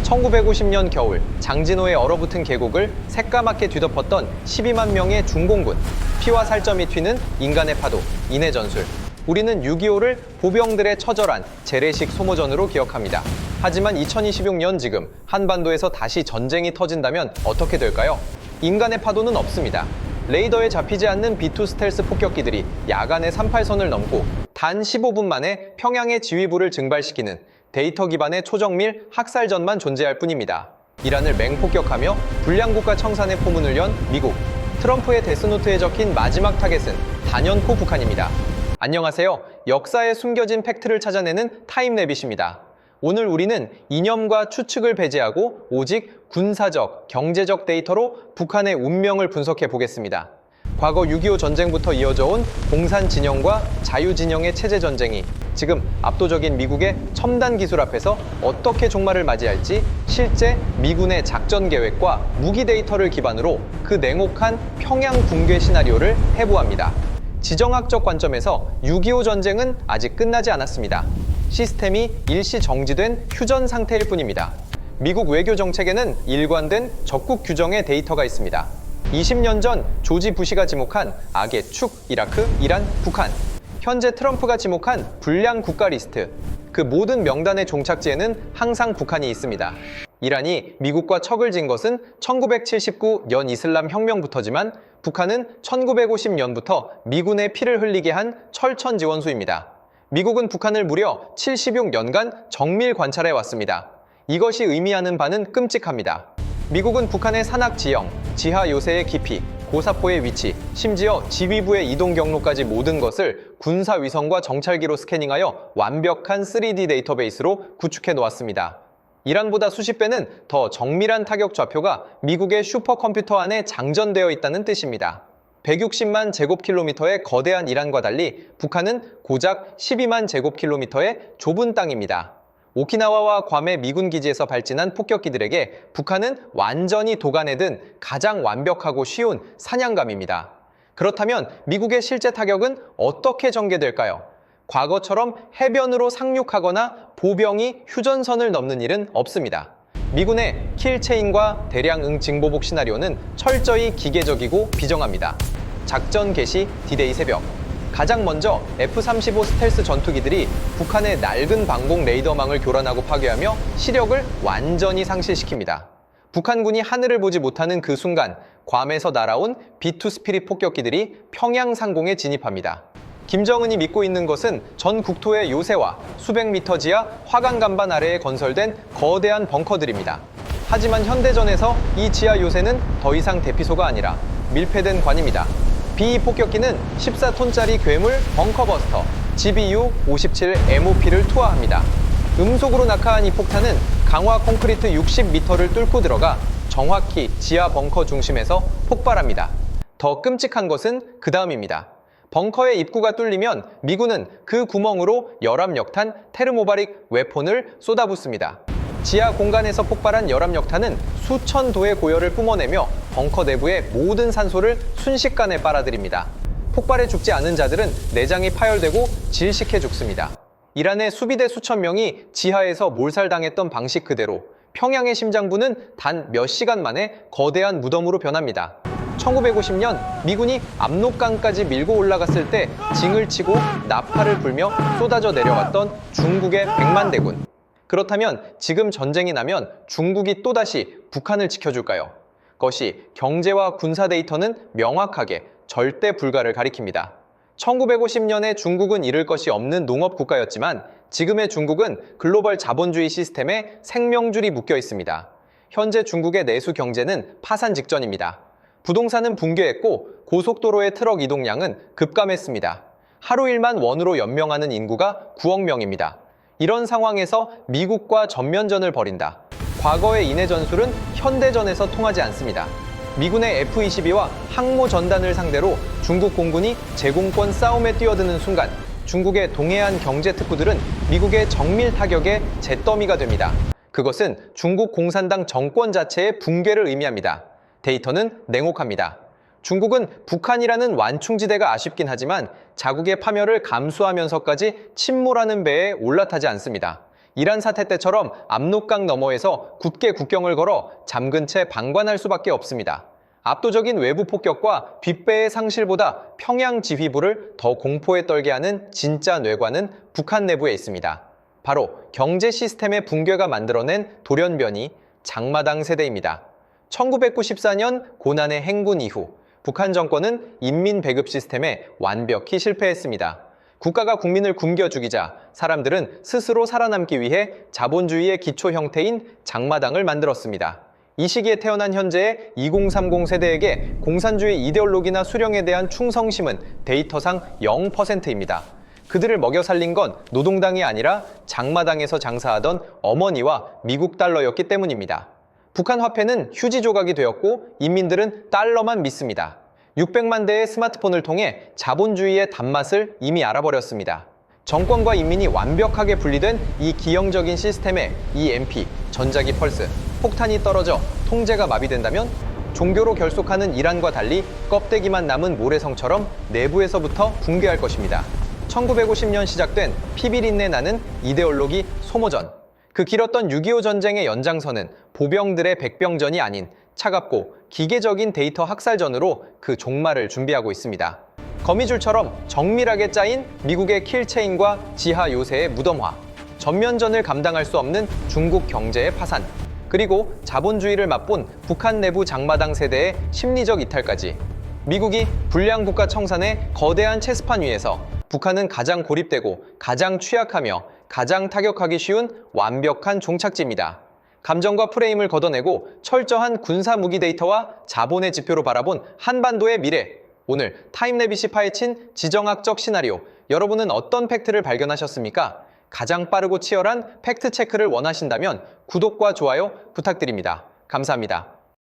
1950년 겨울 장진호의 얼어붙은 계곡을 새까맣게 뒤덮었던 12만 명의 중공군, 피와 살점이 튀는 인간의 파도, 인해 전술. 우리는 6.25를 보병들의 처절한 재래식 소모전으로 기억합니다. 하지만 2026년 지금 한반도에서 다시 전쟁이 터진다면 어떻게 될까요? 인간의 파도는 없습니다. 레이더에 잡히지 않는 B-2 스텔스 폭격기들이 야간에 38선을 넘고 단 15분 만에 평양의 지휘부를 증발시키는 데이터 기반의 초정밀 학살전만 존재할 뿐입니다. 이란을 맹폭격하며 불량국가 청산의 포문을 연 미국. 트럼프의 데스노트에 적힌 마지막 타겟은 단연코 북한입니다. 안녕하세요. 역사에 숨겨진 팩트를 찾아내는 타임레빗입니다. 오늘 우리는 이념과 추측을 배제하고 오직 군사적, 경제적 데이터로 북한의 운명을 분석해 보겠습니다. 과거 6.25 전쟁부터 이어져 온 공산 진영과 자유 진영의 체제 전쟁이 지금 압도적인 미국의 첨단 기술 앞에서 어떻게 종말을 맞이할지 실제 미군의 작전 계획과 무기 데이터를 기반으로 그 냉혹한 평양 붕괴 시나리오를 해부합니다. 지정학적 관점에서 6.25 전쟁은 아직 끝나지 않았습니다. 시스템이 일시 정지된 휴전 상태일 뿐입니다. 미국 외교 정책에는 일관된 적국 규정의 데이터가 있습니다. 20년 전 조지 부시가 지목한 악의 축, 이라크, 이란, 북한. 현재 트럼프가 지목한 불량 국가 리스트. 그 모든 명단의 종착지에는 항상 북한이 있습니다. 이란이 미국과 척을 진 것은 1979 연 이슬람 혁명부터지만 북한은 1950년부터 미군의 피를 흘리게 한 철천 지원수입니다. 미국은 북한을 무려 76년간 정밀 관찰해 왔습니다. 이것이 의미하는 바는 끔찍합니다. 미국은 북한의 산악 지형, 지하 요새의 깊이, 고사포의 위치, 심지어 지휘부의 이동 경로까지 모든 것을 군사위성과 정찰기로 스캐닝하여 완벽한 3D 데이터베이스로 구축해 놓았습니다. 이란보다 수십 배는 더 정밀한 타격 좌표가 미국의 슈퍼컴퓨터 안에 장전되어 있다는 뜻입니다. 160만 제곱킬로미터의 거대한 이란과 달리 북한은 고작 12만 제곱킬로미터의 좁은 땅입니다. 오키나와와 괌의 미군 기지에서 발진한 폭격기들에게 북한은 완전히 도가내든 가장 완벽하고 쉬운 사냥감입니다. 그렇다면 미국의 실제 타격은 어떻게 전개될까요? 과거처럼 해변으로 상륙하거나 보병이 휴전선을 넘는 일은 없습니다. 미군의 킬체인과 대량 징보복 시나리오는 철저히 기계적이고 비정합니다. 작전 개시 D-Day 새벽. 가장 먼저 F-35 스텔스 전투기들이 북한의 낡은 방공 레이더망을 교란하고 파괴하며 시력을 완전히 상실시킵니다. 북한군이 하늘을 보지 못하는 그 순간 괌에서 날아온 B-2 스피릿 폭격기들이 평양 상공에 진입합니다. 김정은이 믿고 있는 것은 전 국토의 요새와 수백 미터 지하 화강 간반 아래에 건설된 거대한 벙커들입니다. 하지만 현대전에서 이 지하 요새는 더 이상 대피소가 아니라 밀폐된 관입니다. B-2 폭격기는 14톤짜리 괴물 벙커버스터 GBU-57MOP를 투하합니다. 음속으로 낙하한 이 폭탄은 강화 콘크리트 60m를 뚫고 들어가 정확히 지하 벙커 중심에서 폭발합니다. 더 끔찍한 것은 그 다음입니다. 벙커의 입구가 뚫리면 미군은 그 구멍으로 열압력탄 테르모바릭 웨폰을 쏟아붓습니다. 지하 공간에서 폭발한 열압력탄은 수천 도의 고열을 뿜어내며 벙커 내부의 모든 산소를 순식간에 빨아들입니다. 폭발에 죽지 않은 자들은 내장이 파열되고 질식해 죽습니다. 이란의 수비대 수천 명이 지하에서 몰살당했던 방식 그대로 평양의 심장부는 단 몇 시간 만에 거대한 무덤으로 변합니다. 1950년 미군이 압록강까지 밀고 올라갔을 때 징을 치고 나팔을 불며 쏟아져 내려왔던 중국의 백만대군. 그렇다면 지금 전쟁이 나면 중국이 또다시 북한을 지켜줄까요? 그것이 경제와 군사 데이터는 명확하게 절대 불가를 가리킵니다. 1950년에 중국은 잃을 것이 없는 농업 국가였지만 지금의 중국은 글로벌 자본주의 시스템에 생명줄이 묶여 있습니다. 현재 중국의 내수 경제는 파산 직전입니다. 부동산은 붕괴했고 고속도로의 트럭 이동량은 급감했습니다. 하루 일만 원으로 연명하는 인구가 9억 명입니다. 이런 상황에서 미국과 전면전을 벌인다. 과거의 인해 전술은 현대전에서 통하지 않습니다. 미군의 F-22와 항모 전단을 상대로 중국 공군이 제공권 싸움에 뛰어드는 순간 중국의 동해안 경제 특구들은 미국의 정밀 타격의 잿더미가 됩니다. 그것은 중국 공산당 정권 자체의 붕괴를 의미합니다. 데이터는 냉혹합니다. 중국은 북한이라는 완충지대가 아쉽긴 하지만 자국의 파멸을 감수하면서까지 침몰하는 배에 올라타지 않습니다. 이란 사태 때처럼 압록강 너머에서 굳게 국경을 걸어 잠근 채 방관할 수밖에 없습니다. 압도적인 외부 폭격과 뒷배의 상실보다 평양 지휘부를 더 공포에 떨게 하는 진짜 뇌관은 북한 내부에 있습니다. 바로 경제 시스템의 붕괴가 만들어낸 돌연변이 장마당 세대입니다. 1994년 고난의 행군 이후 북한 정권은 인민 배급 시스템에 완벽히 실패했습니다. 국가가 국민을 굶겨 죽이자 사람들은 스스로 살아남기 위해 자본주의의 기초 형태인 장마당을 만들었습니다. 이 시기에 태어난 현재의 2030 세대에게 공산주의 이데올로기나 수령에 대한 충성심은 데이터상 0%입니다. 그들을 먹여 살린 건 노동당이 아니라 장마당에서 장사하던 어머니와 미국 달러였기 때문입니다. 북한 화폐는 휴지 조각이 되었고 인민들은 달러만 믿습니다. 600만 대의 스마트폰을 통해 자본주의의 단맛을 이미 알아버렸습니다. 정권과 인민이 완벽하게 분리된 이 기형적인 시스템에 EMP, 전자기 펄스, 폭탄이 떨어져 통제가 마비된다면 종교로 결속하는 이란과 달리 껍데기만 남은 모래성처럼 내부에서부터 붕괴할 것입니다. 1950년 시작된 피비린내 나는 이데올로기 소모전. 그 길었던 6.25 전쟁의 연장선은 보병들의 백병전이 아닌 차갑고 기계적인 데이터 학살전으로 그 종말을 준비하고 있습니다. 거미줄처럼 정밀하게 짜인 미국의 킬체인과 지하 요새의 무덤화, 전면전을 감당할 수 없는 중국 경제의 파산, 그리고 자본주의를 맛본 북한 내부 장마당 세대의 심리적 이탈까지. 미국이 불량 국가 청산의 거대한 체스판 위에서 북한은 가장 고립되고 가장 취약하며 가장 타격하기 쉬운 완벽한 종착지입니다. 감정과 프레임을 걷어내고 철저한 군사 무기 데이터와 자본의 지표로 바라본 한반도의 미래. 오늘 타임레빗이 파헤친 지정학적 시나리오. 여러분은 어떤 팩트를 발견하셨습니까? 가장 빠르고 치열한 팩트 체크를 원하신다면 구독과 좋아요 부탁드립니다. 감사합니다.